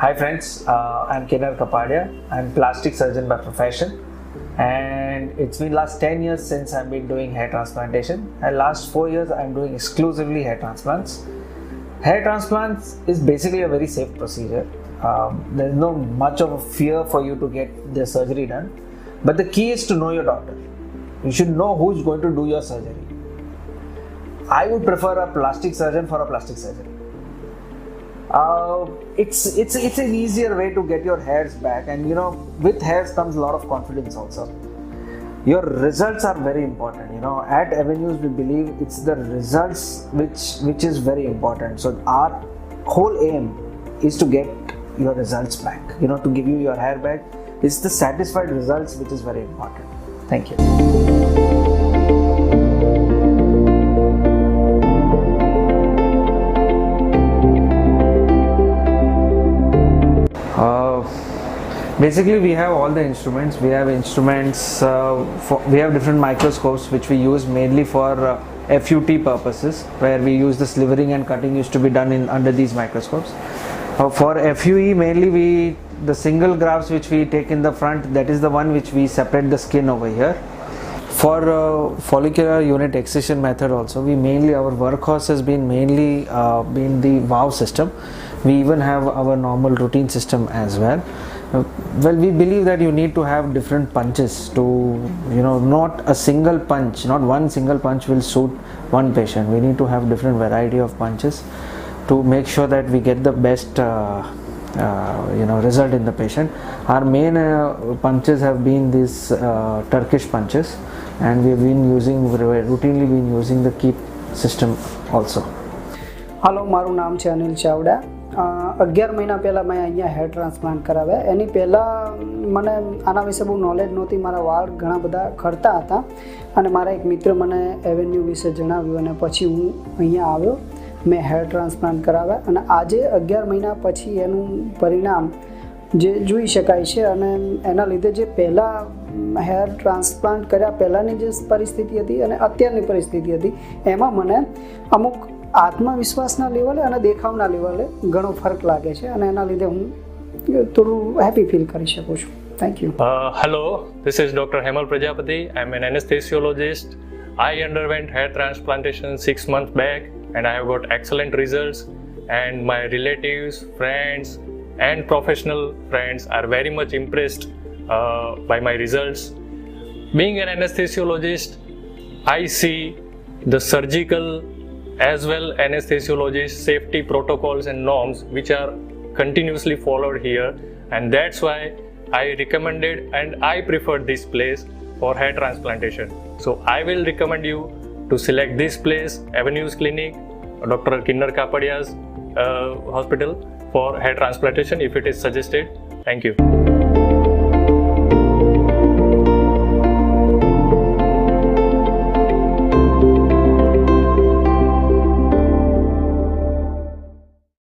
Hi friends, I'm Kinnar Kapadia. I'm plastic surgeon by profession, and it's been last 10 years since I've been doing hair transplantation, and last 4 years I'm doing exclusively hair transplants. Hair transplants is basically a very safe procedure. There's no much of a fear for you to get the surgery done, but the key is to know your doctor. You should know who's going to do your surgery. I would prefer a plastic surgeon for a plastic surgery. It's an easier way to get your hairs back, and with hairs comes a lot of confidence also. Your results are very important. At Avenues we believe it's the results which is very important. So our whole aim is to get your results back. To give you your hair back. It's the satisfied results which is very important. Thank you. Basically, we have all the instruments. We have instruments. We have different microscopes which we use mainly for FUT purposes, where we use the slivering and cutting used to be done under these microscopes. For FUE, mainly the single grafts which we take in the front, that is the one which we separate the skin over here. For follicular unit excision method also, our workhorse has been mainly been the valve system. We even have our normal routine system as well. Well, we believe that you need to have different punches to, not a single punch, not one single punch will suit one patient. We need to have different variety of punches to make sure that we get the best, result in the patient. Our main punches have been these Turkish punches, and we've been routinely using the keep system also. Hello, મારું નામ છે અનિલ ચાવડા. 11 મહિના પહેલાં મેં અહીંયા hair transplant કરાવ્યા. એની પહેલાં મને આના વિશે બહુ નોલેજ નહોતી. મારા વાળ ઘણા બધા ખરતા હતા અને મારા એક મિત્ર મને એવેન્યુ વિશે જણાવ્યું અને પછી હું અહીંયા આવ્યો. મેં હેર ટ્રાન્સપ્લાન્ટ કરાવ્યા અને આજે 11 મહિના પછી એનું પરિણામ જે જોઈ શકાય છે. અને એના લીધે જે પહેલાં હેર ટ્રાન્સપ્લાન્ટ કર્યા પહેલાંની જે પરિસ્થિતિ હતી અને અત્યારની પરિસ્થિતિ હતી એમાં મને અમુક આત્મવિશ્વાસના લેવલે અને દેખાવના લેવલે ઘણો ફરક લાગે છે અને એના લીધે હું થોડું હેપી ફીલ કરી શકું છું. Thank you. Hello, this is Dr. Hemal Prajapati. I'm an anesthesiologist. I underwent hair transplantation 6 months back and I have got excellent results, and my relatives, friends and professional friends are very much impressed by my results. Being an anesthesiologist, I see the surgical as well anesthesiologist safety protocols and norms which are continuously followed here, and that's why I recommended and I preferred this place for hair transplantation. So I will recommend you to select this place, Avenues Clinic, Dr. Kinnar Kapadia's hospital, for hair transplantation if it is suggested. Thank you.